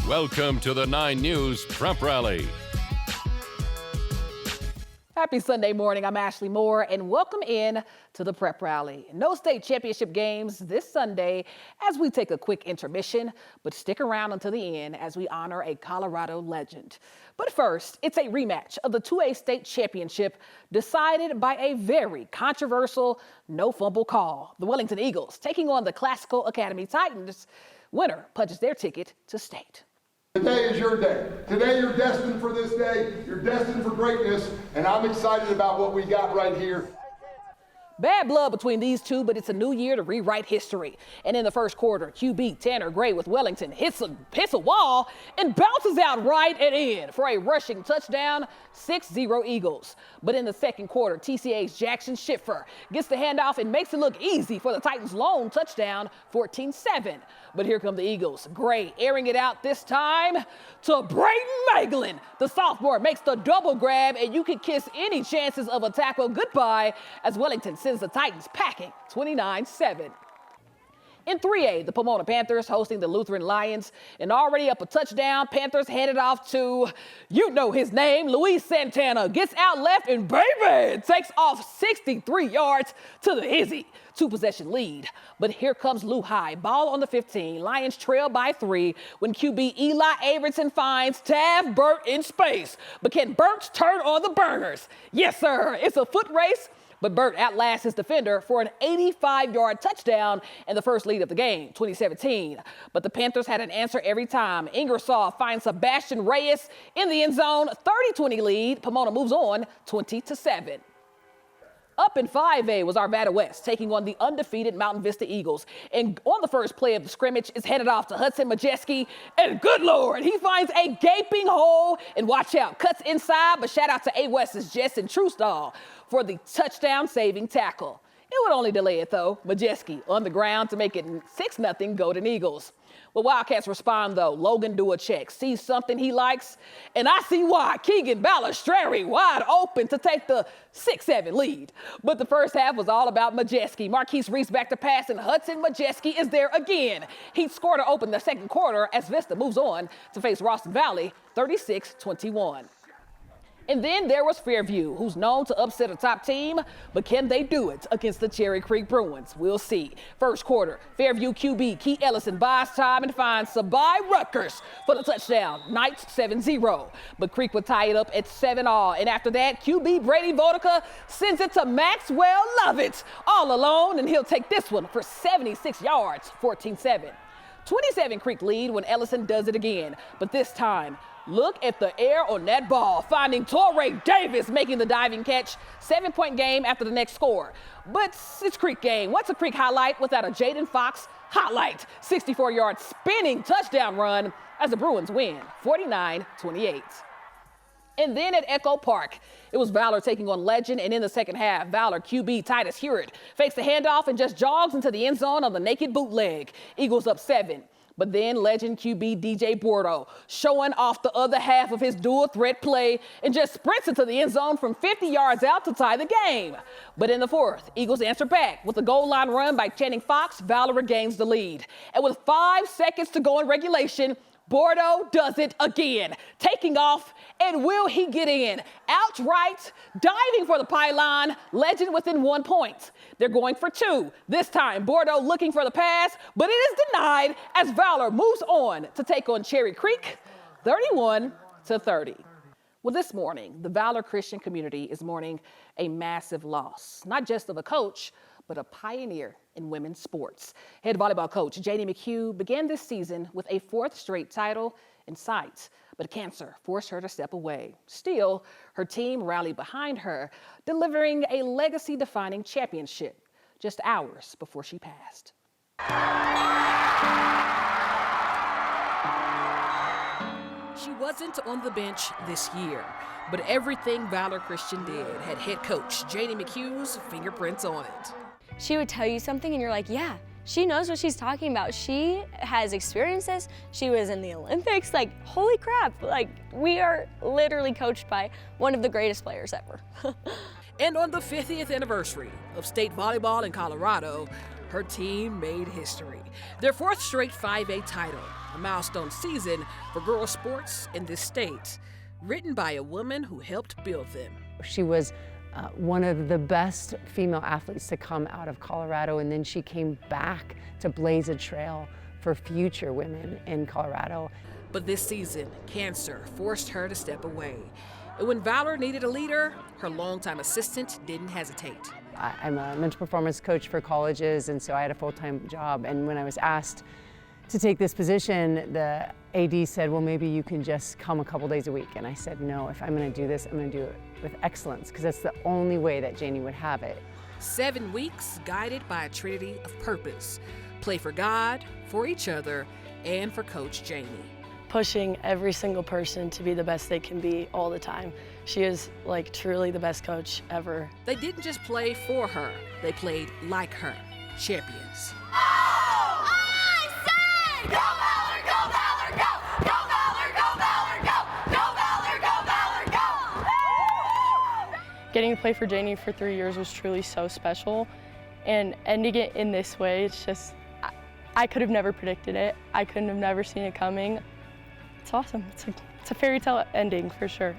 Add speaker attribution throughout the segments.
Speaker 1: Welcome to the 9 News Prep Rally.
Speaker 2: Happy Sunday morning. I'm Ashley Moore, and welcome in to the Prep Rally. No state championship games this Sunday as we take a quick intermission, but stick around until the end as we honor a Colorado legend. But first, it's a rematch of the 2A state championship decided by a very controversial no-fumble call. The Wellington Eagles taking on the Classical Academy Titans. Winner punches their ticket to state.
Speaker 3: Today is your day. Today you're destined for this day. You're destined for greatness, and I'm excited about what we got right here.
Speaker 2: Bad blood between these two, but it's a new year to rewrite history. And in the first quarter, QB Tanner Gray with Wellington hits a wall and bounces out right and in for a rushing touchdown, 6-0 Eagles. But in the second quarter, TCA's Jackson Schiffer gets the handoff and makes it look easy for the Titans' lone touchdown, 14-7. But here come the Eagles. Gray airing it out this time to Brayton Maglin. The sophomore makes the double grab, and you can kiss any chances of a tackle goodbye as Wellington sends the Titans packing, 29-7. In 3A, the Pomona Panthers hosting the Lutheran Lions, and already up a touchdown, Panthers headed off to, you know his name, Luis Santana gets out left and baby takes off 63 yards to the Izzy. 2-possession lead. But here comes Lou High, ball on the 15. Lions trail by 3 when QB Eli Averson finds Tav Burt in space. But can Burt turn on the burners? Yes, sir. It's a foot race. But Burt outlasts his defender for an 85-yard touchdown and the first lead of the game, 2017. But the Panthers had an answer every time. Ingersoll finds Sebastian Reyes in the end zone, 30-20 lead. Pomona moves on, 20-7. Up in 5A was Arvada West taking on the undefeated Mountain Vista Eagles. And on the first play of the scrimmage is headed off to Hudson Majeski. And good Lord, he finds a gaping hole. And watch out, cuts inside, but shout out to A West's Justin Trustall for the touchdown-saving tackle. It would only delay it, though. Majeski on the ground to make it 6-0 Golden Eagles. Well, Wildcats respond, though. Logan Duachek sees something he likes, and I see why. Keegan Balistreri wide open to take the 6-7 lead. But the first half was all about Majeski. Marquise Reese back to pass, and Hudson Majeski is there again. He scored to open the second quarter as Vista moves on to face Ralston Valley, 36-21. And then there was Fairview, who's known to upset a top team, but can they do it against the Cherry Creek Bruins? We'll see. First quarter, Fairview QB Key Ellison buys time and finds Sabai Rutgers for the touchdown. Knights 7-0, but Creek would tie it up at 7-all. And after that, QB Brady Vodka sends it to Maxwell Lovett all alone, and he'll take this one for 76 yards, 14-7. 27 Creek lead when Ellison does it again, but this time, look at the air on that ball, finding Torrey Davis making the diving catch. 7-point game after the next score. But it's Creek game. What's a Creek highlight without a Jaden Fox highlight? 64-yard spinning touchdown run as the Bruins win, 49-28. And then at Echo Park, it was Valor taking on Legend, and in the second half, Valor QB Titus Hewitt fakes the handoff and just jogs into the end zone on the naked bootleg. Eagles up 7. But then Legend QB DJ Bordeaux showing off the other half of his dual threat play and just sprints into the end zone from 50 yards out to tie the game. But in the fourth, Eagles answer back with a goal line run by Channing Fox. Valor regains the lead. And with 5 seconds to go in regulation, Bordeaux does it again, taking off, and will he get in? Outright, diving for the pylon, Legend within 1 point. They're going for 2. This time, Bordeaux looking for the pass, but it is denied as Valor moves on to take on Cherry Creek, 31-30. Well, this morning, the Valor Christian community is mourning a massive loss, not just of a coach, but a pioneer in women's sports. Head volleyball coach Janie McHugh began this season with a 4th straight title in sight, but cancer forced her to step away. Still, her team rallied behind her, delivering a legacy-defining championship just hours before she passed. She wasn't on the bench this year, but everything Valor Christian did had head coach Janie McHugh's fingerprints on it.
Speaker 4: She would tell you something and you're like, yeah, she knows what she's talking about. She has experienced this. She was in the Olympics. Like, holy crap. Like, we are literally coached by one of the greatest players ever.
Speaker 2: And on the 50th anniversary of state volleyball in Colorado, her team made history. Their 4th straight 5A title. a milestone season for girls' sports in this state, written by a woman who helped build them.
Speaker 5: She was one of the best female athletes to come out of Colorado, and then she came back to blaze a trail for future women in Colorado.
Speaker 2: But this season, cancer forced her to step away. And when Valor needed a leader, her longtime assistant didn't hesitate.
Speaker 5: I'm a mental performance coach for colleges, and so I had a full-time job. And when I was asked to take this position, the AD said, well, maybe you can just come a couple days a week. And I said, no, if I'm gonna do this, I'm gonna do it with excellence, because that's the only way that Janie would have it.
Speaker 2: 7 weeks guided by a trinity of purpose. Play for God, for each other, and for Coach Janie.
Speaker 6: Pushing every single person to be the best they can be all the time. She is like truly the best coach ever.
Speaker 2: They didn't just play for her, they played like her, champions.
Speaker 7: Oh, I say, go Valor, go Valor, go! Go Valor, go Valor, go! Go Valor, go Valor, go!
Speaker 6: Getting to play for Janie for 3 years was truly so special, and ending it in this way, it's just, I could have never predicted it. I couldn't have never seen it coming. It's awesome. It's a fairy tale ending for sure.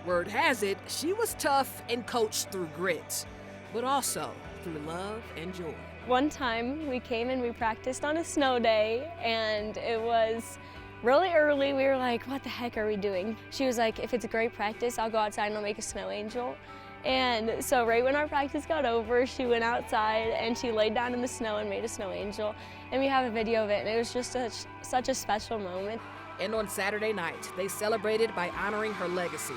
Speaker 2: Word has it, she was tough and coached through grit, but also through love and joy.
Speaker 4: One time we came and we practiced on a snow day, and it was really early. We were like, what the heck are we doing? She was like, if it's a great practice, I'll go outside and I'll make a snow angel. And so right when our practice got over, she went outside and she laid down in the snow and made a snow angel. And we have a video of it, and it was just such a special moment.
Speaker 2: And on Saturday night, they celebrated by honoring her legacy.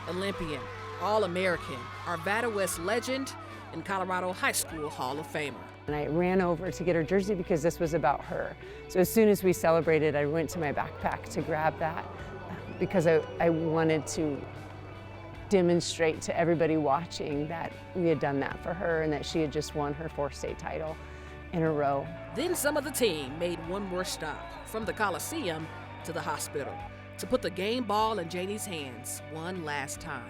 Speaker 2: Olympian, All-American, Arvada West legend, and Colorado High School Hall of Famer.
Speaker 5: And I ran over to get her jersey because this was about her. So as soon as we celebrated, I went to my backpack to grab that because I wanted to demonstrate to everybody watching that we had done that for her and that she had just won her 4th state title in a row.
Speaker 2: Then some of the team made one more stop, from the Coliseum to the hospital, to put the game ball in Janie's hands one last time.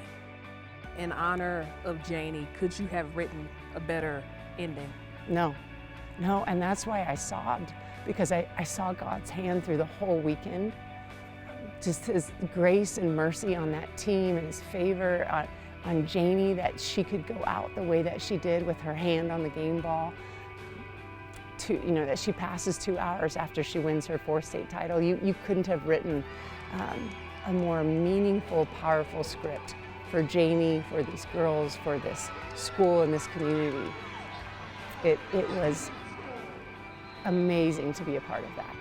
Speaker 2: In honor of Janie, could you have written a better ending?
Speaker 5: No, and that's why I sobbed, because I saw God's hand through the whole weekend. Just His grace and mercy on that team and His favor on Janie, that she could go out the way that she did with her hand on the game ball. That she passes 2 hours after she wins her 4th state title. You couldn't have written a more meaningful, powerful script for Janie, for these girls, for this school and this community. It was amazing to be a part of that.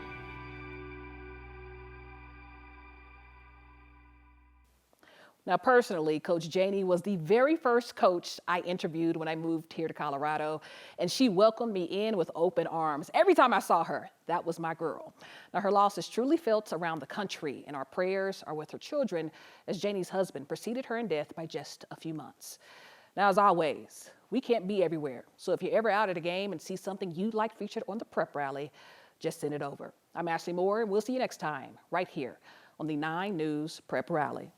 Speaker 2: Now, personally, Coach Janie was the very first coach I interviewed when I moved here to Colorado, and she welcomed me in with open arms. Every time I saw her, that was my girl. Now, her loss is truly felt around the country, and our prayers are with her children as Janie's husband preceded her in death by just a few months. Now, as always, we can't be everywhere, so if you're ever out at a game and see something you'd like featured on the Prep Rally, just send it over. I'm Ashley Moore, and we'll see you next time, right here on the 9 News Prep Rally.